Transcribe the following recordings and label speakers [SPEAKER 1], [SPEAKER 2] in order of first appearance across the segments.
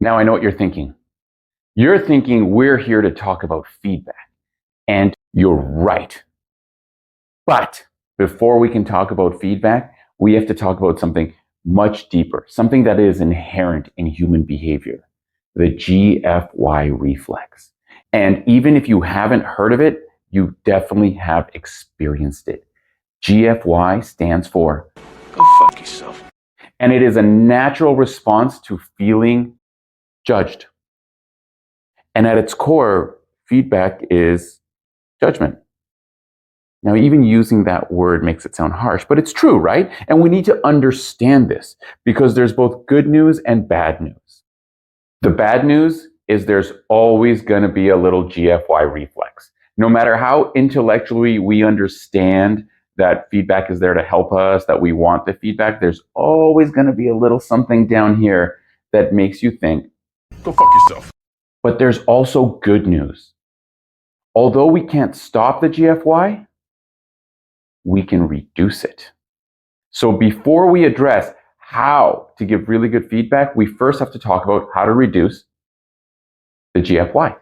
[SPEAKER 1] Now I know what you're thinking. You're thinking we're here to talk about feedback. And you're right. But before we can talk about feedback, we have to talk about something much deeper, something that is inherent in human behavior, the G.F.Y reflex. And even if you haven't heard of it, you definitely have experienced it. G.F.Y stands for
[SPEAKER 2] Go fuck yourself.
[SPEAKER 1] And it is a natural response to feeling judged. And at its core, feedback is judgment. Now, even using that word makes it sound harsh, but it's true, right? And we need to understand this because there's both good news and bad news. The bad news is there's always going to be a little G.F.Y reflex. No matter how intellectually we understand that feedback is there to help us, that we want the feedback, there's always going to be a little something down here that makes you think,
[SPEAKER 2] Go fuck yourself.
[SPEAKER 1] but there's also good news. Although we can't stop the G.F.Y, we can reduce it. So before we address how to give really good feedback, we first have to talk about how to reduce the G.F.Y.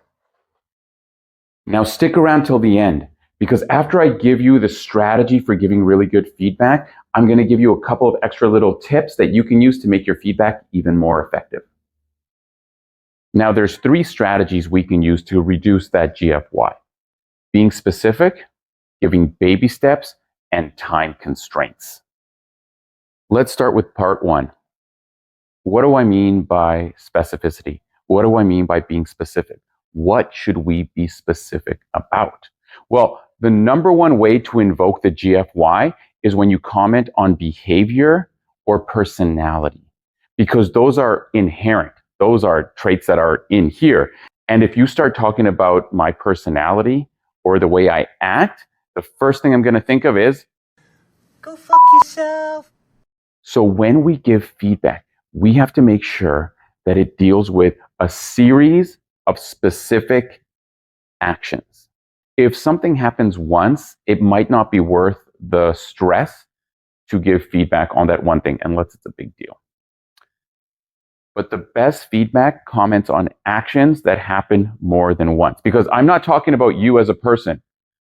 [SPEAKER 1] Now stick around till the end, because after I give you the strategy for giving really good feedback, I'm going to give you a couple of extra little tips that you can use to make your feedback even more effective. Now there's 3 strategies we can use to reduce that G.F.Y. Being specific, giving baby steps, and time constraints. Let's start with part 1. What do I mean by specificity? What do I mean by being specific? What should we be specific about? Well, the number one way to invoke the G.F.Y is when you comment on behavior or personality, because those are inherent. Those are traits that are in here. And if you start talking about my personality or the way I act, the first thing I'm going to think of is,
[SPEAKER 2] Go fuck yourself.
[SPEAKER 1] So when we give feedback, we have to make sure that it deals with a series of specific actions. If something happens once, it might not be worth the stress to give feedback on that one thing, unless it's a big deal. But the best feedback comments on actions that happen more than once. Because I'm not talking about you as a person.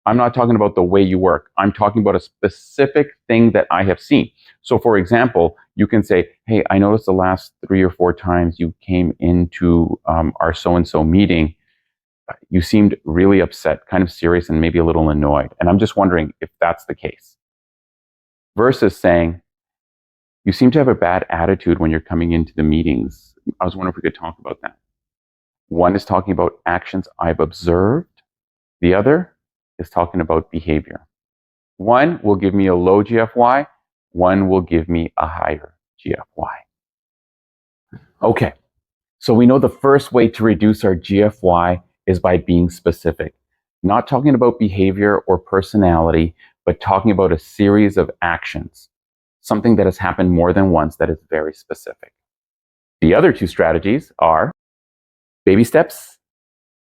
[SPEAKER 1] I'm not talking about the way you work. I'm talking about a specific thing that I have seen. So for example, you can say, hey, I noticed the last 3 or 4 times you came into our so-and-so meeting, you seemed really upset, kind of serious, and maybe a little annoyed. And I'm just wondering if that's the case. Versus saying, you seem to have a bad attitude when you're coming into the meetings. I was wondering if we could talk about that. One is talking about actions I've observed. The other is talking about behavior. One will give me a low G.F.Y. One will give me a higher G.F.Y. Okay, so we know the first way to reduce our G.F.Y. is by being specific. Not talking about behavior or personality, but talking about a series of actions. Something that has happened more than once that is very specific. The other 2 strategies are baby steps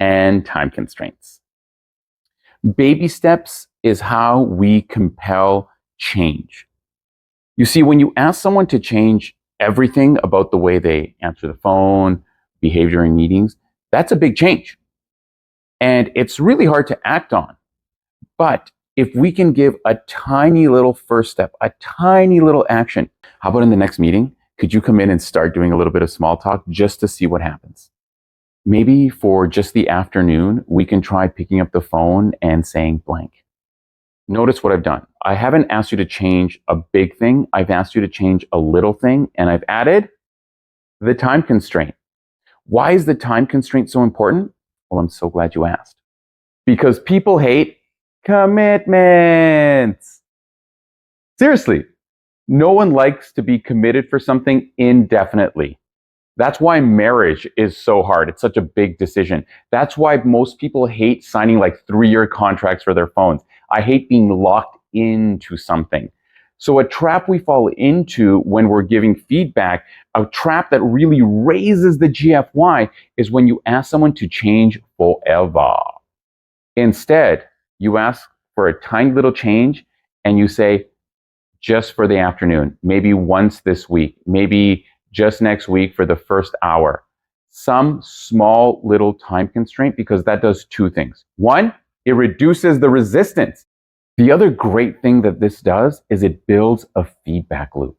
[SPEAKER 1] and time constraints. Baby steps is how we compel change. You see, when you ask someone to change everything about the way they answer the phone, behavior in meetings, that's a big change. And it's really hard to act on. But if we can give a tiny little first step, a tiny little action, how about in the next meeting, could you come in and start doing a little bit of small talk just to see what happens? Maybe for just the afternoon, we can try picking up the phone and saying blank. Notice what I've done. I haven't asked you to change a big thing. I've asked you to change a little thing, and I've added the time constraint. Why is the time constraint so important? Well, I'm so glad you asked. Because people hate commitments. Seriously, no one likes to be committed for something indefinitely. That's why marriage is so hard. It's such a big decision. That's why most people hate signing like 3-year contracts for their phones. I hate being locked into something. So a trap we fall into when we're giving feedback, a trap that really raises the G.F.Y, is when you ask someone to change forever. Instead, you ask for a tiny little change and you say, just for the afternoon, maybe once this week, maybe just next week for the first hour. some small little time constraint, because that does two things. One, it reduces the resistance. The other great thing that this does is it builds a feedback loop.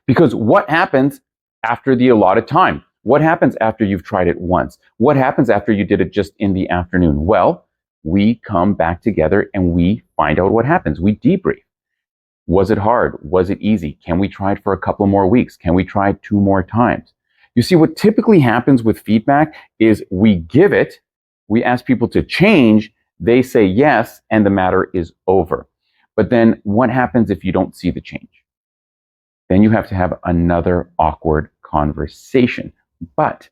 [SPEAKER 1] Because what happens after the allotted time? What happens after you've tried it once? What happens after you did it just in the afternoon? Well, we come back together and we find out what happens. We debrief. Was it hard? Was it easy? Can we try it for a couple more weeks? Can we try it 2 more times? You see, what typically happens with feedback is we give it, we ask people to change, they say yes, and the matter is over. But then what happens if you don't see the change? Then you have to have another awkward conversation. But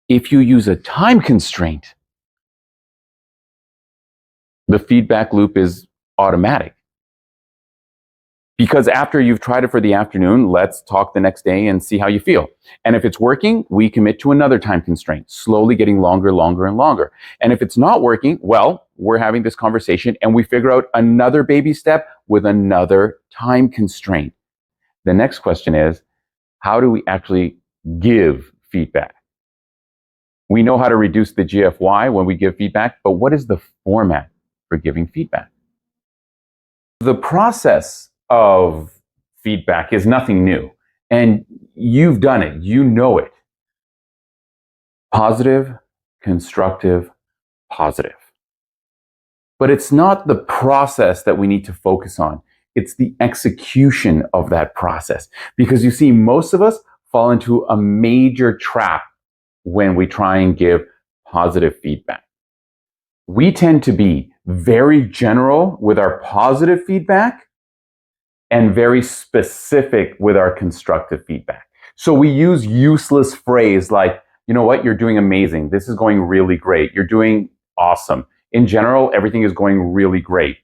[SPEAKER 1] if you use a time constraint, the feedback loop is automatic. Because after you've tried it for the afternoon, let's talk the next day and see how you feel. And if it's working, we commit to another time constraint, slowly getting longer, longer, and longer. And if it's not working, well, we're having this conversation and we figure out another baby step with another time constraint. The next question is, how do we actually give feedback? We know how to reduce the G.F.Y when we give feedback, but what is the format for giving feedback? The process of feedback is nothing new, and you've done it, you know it. Positive, constructive, positive. But it's not the process that we need to focus on. It's the execution of that process. Because you see, most of us fall into a major trap when we try and give positive feedback. We tend to be very general with our positive feedback and very specific with our constructive feedback. So we use useless phrase like, you know what, you're doing amazing. This is going really great. You're doing awesome. In general, everything is going really great.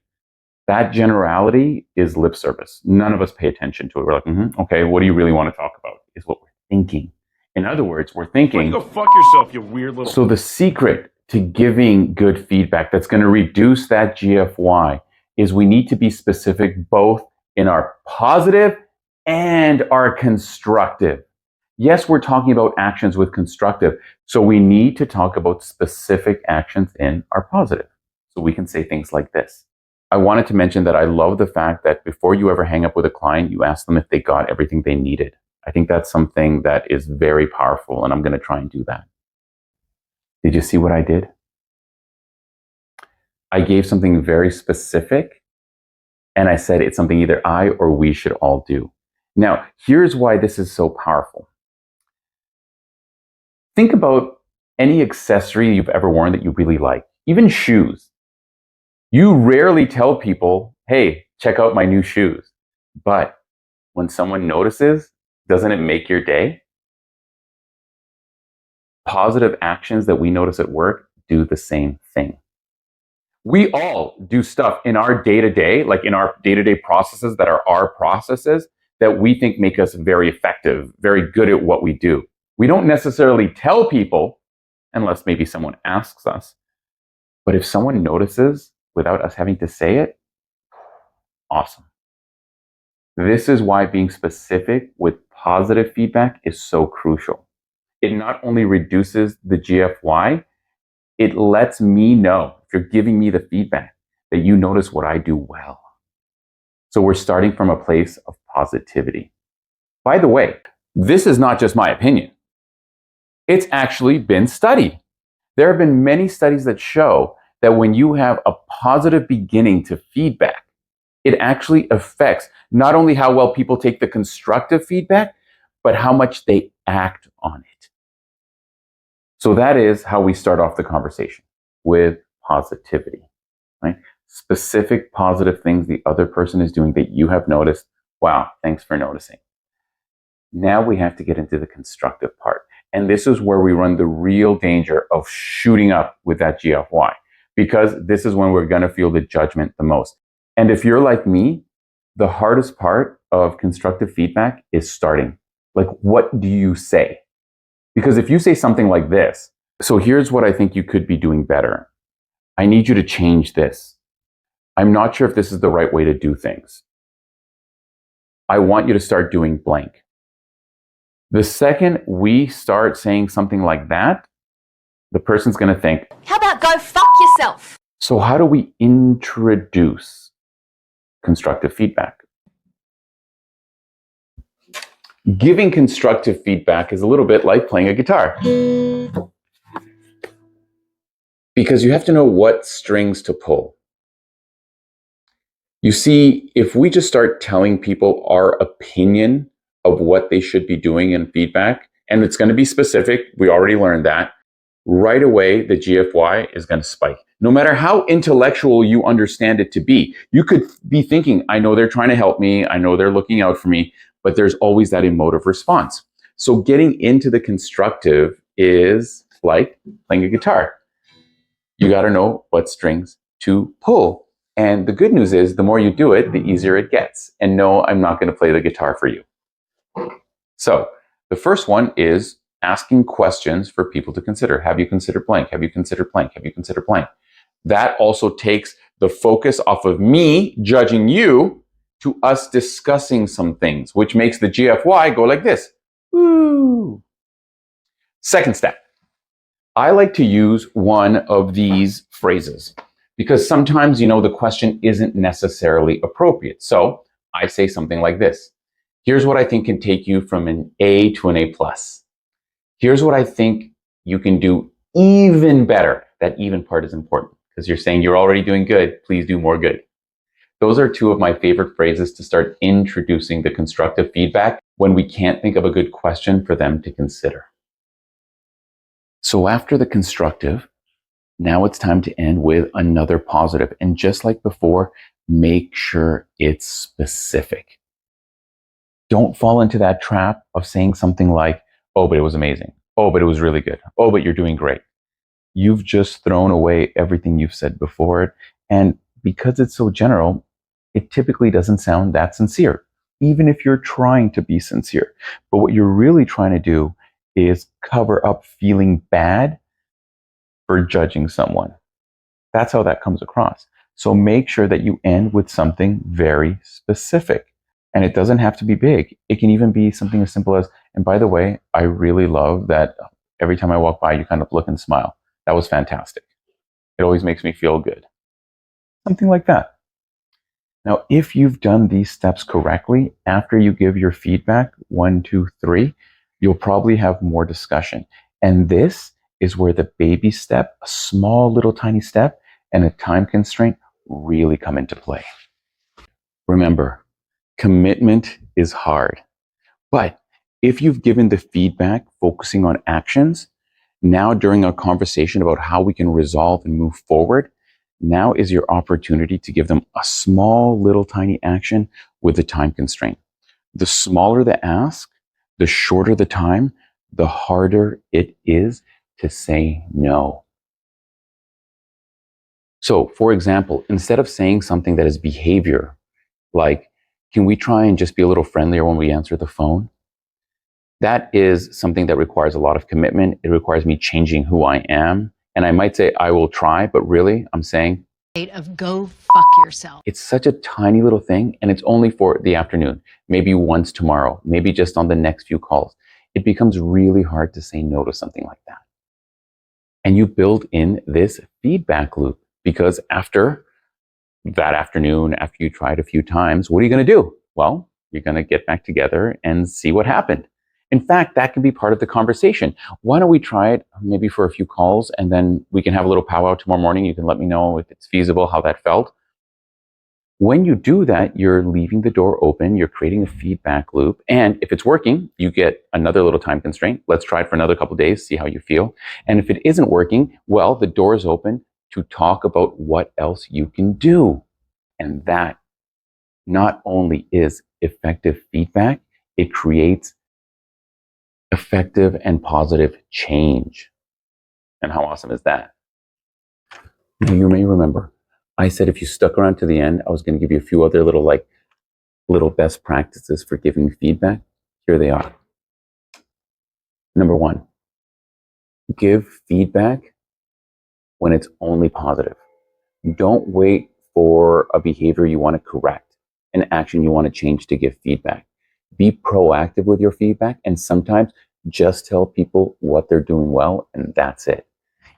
[SPEAKER 1] That generality is lip service. None of us pay attention to it. We're like, okay, what do you really want to talk about? Is what we're thinking. In other words, we're thinking,
[SPEAKER 2] Go fuck yourself, you weird little.
[SPEAKER 1] So the secret to giving good feedback that's going to reduce that G.F.Y is we need to be specific both in our positive and our constructive. Yes, we're talking about actions with constructive, so we need to talk about specific actions in our positive. So we can say things like this. I wanted to mention that I love the fact that before you ever hang up with a client, you ask them if they got everything they needed. I think that's something that is very powerful, and I'm going to try and do that. Did you see what I did? I gave something very specific, and I said it's something either I or we should all do. Now, here's why this is so powerful. Think about any accessory you've ever worn that you really like, even shoes. You rarely tell people, hey, check out my new shoes. But when someone notices, doesn't it make your day? Positive actions that we notice at work do the same thing. We all do stuff in our day-to-day, like in our day-to-day processes that are our processes, that we think make us very effective, very good at what we do. We don't necessarily tell people, unless maybe someone asks us. But if someone notices without us having to say it, awesome. This is why being specific with positive feedback is so crucial. It not only reduces the G.F.Y, it lets me know, if you're giving me the feedback, that you notice what I do well. So we're starting from a place of positivity. By the way, this is not just my opinion. It's actually been studied. There have been many studies that show that when you have a positive beginning to feedback, it actually affects not only how well people take the constructive feedback, but how much they act on it. So that is how we start off the conversation, with positivity, right? Specific positive things the other person is doing that you have noticed. Wow, thanks for noticing. Now we have to get into the constructive part. And this is where we run the real danger of shooting up with that G.F.Y, because this is when we're going to feel the judgment the most. And if you're like me, the hardest part of constructive feedback is starting. Like, what do you say? Because if you say something like this, so here's what I think you could be doing better. I need you to change this. I'm not sure if this is the right way to do things. I want you to start doing blank. The second we start saying something like that, the person's going to think,
[SPEAKER 3] how about go fuck yourself?
[SPEAKER 1] So how do we introduce constructive feedback? Giving constructive feedback is a little bit like playing a guitar. Because you have to know what strings to pull. You see, if we just start telling people our opinion of what they should be doing in feedback, and it's going to be specific, we already learned that, right away the G.F.Y is going to spike. No matter how intellectual you understand it to be, you could be thinking, I know they're trying to help me, I know they're looking out for me, but there's always that emotive response. So getting into the constructive is like playing a guitar. You got to know what strings to pull. And the good news is the more you do it, the easier it gets. And no, I'm not going to play the guitar for you. So the first one is asking questions for people to consider. Have you considered blank? Have you considered blank? Have you considered blank? That also takes the focus off of me judging you to us discussing some things, which makes the G.F.Y go like this. Woo. Second step. I like to use one of these phrases because sometimes, the question isn't necessarily appropriate. So I say something like this. Here's what I think can take you from an A to an A plus. Here's what I think you can do even better. That even part is important because you're saying you're already doing good. Please do more good. Those are two of my favorite phrases to start introducing the constructive feedback when we can't think of a good question for them to consider. So after the constructive, now it's time to end with another positive. And just like before, make sure it's specific. Don't fall into that trap of saying something like, oh, but it was amazing. Oh, but it was really good. Oh, but you're doing great. You've just thrown away everything you've said before it. And because it's so general, it typically doesn't sound that sincere, even if you're trying to be sincere. But what you're really trying to do is cover up feeling bad for judging someone. That's how that comes across. So make sure that you end with something very specific. And it doesn't have to be big. It can even be something as simple as, and by the way, I really love that every time I walk by, you kind of look and smile. That was fantastic. It always makes me feel good. Something like that. Now, if you've done these steps correctly, after you give your feedback, 1, 2, 3, you'll probably have more discussion. And this is where the baby step, a small little tiny step, and a time constraint really come into play. Remember, commitment is hard. But if you've given the feedback focusing on actions, now during a conversation about how we can resolve and move forward, now is your opportunity to give them a small little tiny action with a time constraint. The smaller the ask, the shorter the time, the harder it is to say no. So, for example, instead of saying something that is behavior, like, can we try and just be a little friendlier when we answer the phone? That is something that requires a lot of commitment. It requires me changing who I am. And I might say, I will try, but really, I'm saying,
[SPEAKER 3] Of go fuck yourself.
[SPEAKER 1] it's such a tiny little thing, and it's only for the afternoon, maybe once tomorrow, maybe just on the next few calls. It becomes really hard to say no to something like that. And you build in this feedback loop because after that afternoon, after you tried a few times, what are you going to do? Well, you're going to get back together and see what happened. In fact, that can be part of the conversation. Why don't we try it maybe for a few calls and then we can have a little powwow tomorrow morning. You can let me know if it's feasible, how that felt. When you do that, you're leaving the door open, you're creating a feedback loop. And if it's working, you get another little time constraint. Let's try it for another couple of days, see how you feel. And if it isn't working, well, the door is open to talk about what else you can do. And that not only is effective feedback, it creates effective and positive change. And how awesome is that? Now, you may remember, I said if you stuck around to the end, I was going to give you a few other little best practices for giving feedback. Here they are. Number 1, give feedback when it's only positive. Don't wait for a behavior you want to correct, an action you want to change to give feedback. Be proactive with your feedback, and sometimes just tell people what they're doing well, and that's it.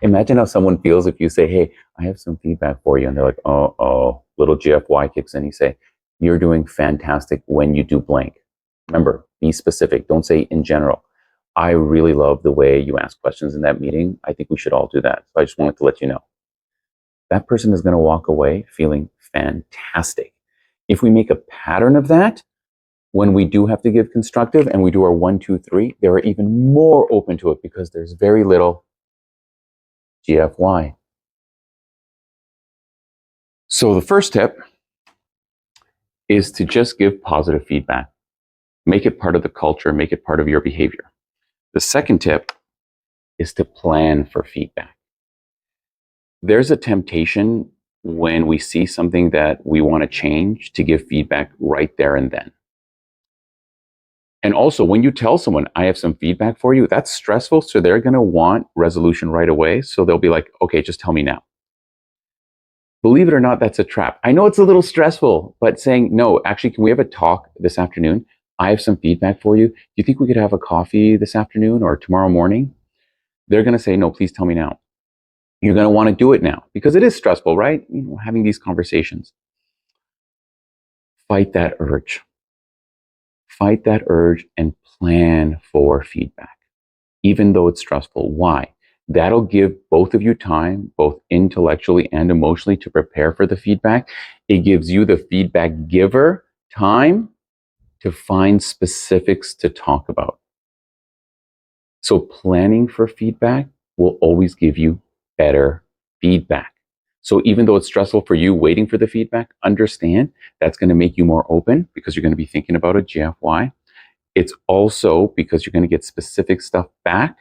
[SPEAKER 1] Imagine how someone feels if you say, hey, I have some feedback for you. And they're like, oh, little G.F.Y kicks in. You say, you're doing fantastic when you do blank. Remember, be specific. Don't say in general. I really love the way you ask questions in that meeting. I think we should all do that. So I just wanted to let you know. That person is going to walk away feeling fantastic. If we make a pattern of that, when we do have to give constructive and we do our 1, 2, 3, they're even more open to it because there's very little G.F.Y. So the first tip is to just give positive feedback. Make it part of the culture, make it part of your behavior. The second tip is to plan for feedback. There's a temptation when we see something that we want to change to give feedback right there and then. And also, when you tell someone, I have some feedback for you, that's stressful. So they're going to want resolution right away. So they'll be like, okay, just tell me now. Believe it or not, that's a trap. I know it's a little stressful, but saying, no, actually, can we have a talk this afternoon? I have some feedback for you. Do you think we could have a coffee this afternoon or tomorrow morning? They're going to say, no, please tell me now. You're going to want to do it now because it is stressful, right? You know, having these conversations. Fight that urge. Fight that urge and plan for feedback, even though it's stressful. Why? That'll give both of you time, both intellectually and emotionally, to prepare for the feedback. It gives you, the feedback giver, time to find specifics to talk about. So planning for feedback will always give you better feedback. So even though it's stressful for you waiting for the feedback, understand that's going to make you more open because you're going to be thinking about it, G.F.Y. It's also because you're going to get specific stuff back,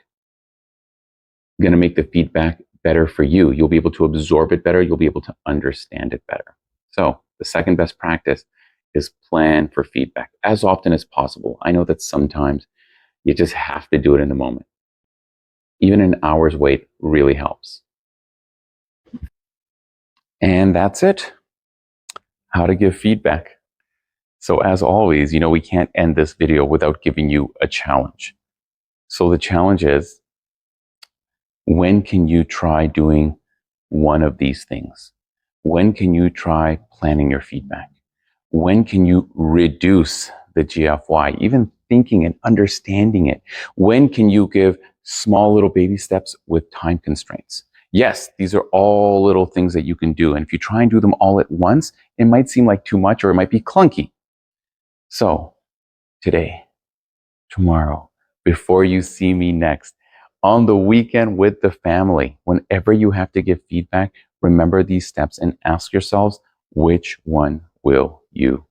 [SPEAKER 1] going to make the feedback better for you. You'll be able to absorb it better. You'll be able to understand it better. So the second best practice is plan for feedback as often as possible. I know that sometimes you just have to do it in the moment. Even an hour's wait really helps. And that's it. How to give feedback. So as always, you know, we can't end this video without giving you a challenge. So the challenge is, when can you try doing one of these things? When can you try planning your feedback? When can you reduce the G.F.Y, even thinking and understanding it? When can you give small little baby steps with time constraints? Yes, these are all little things that you can do. And if you try and do them all at once, it might seem like too much or it might be clunky. So today, tomorrow, before you see me next, on the weekend with the family, whenever you have to give feedback, remember these steps and ask yourselves, which one will you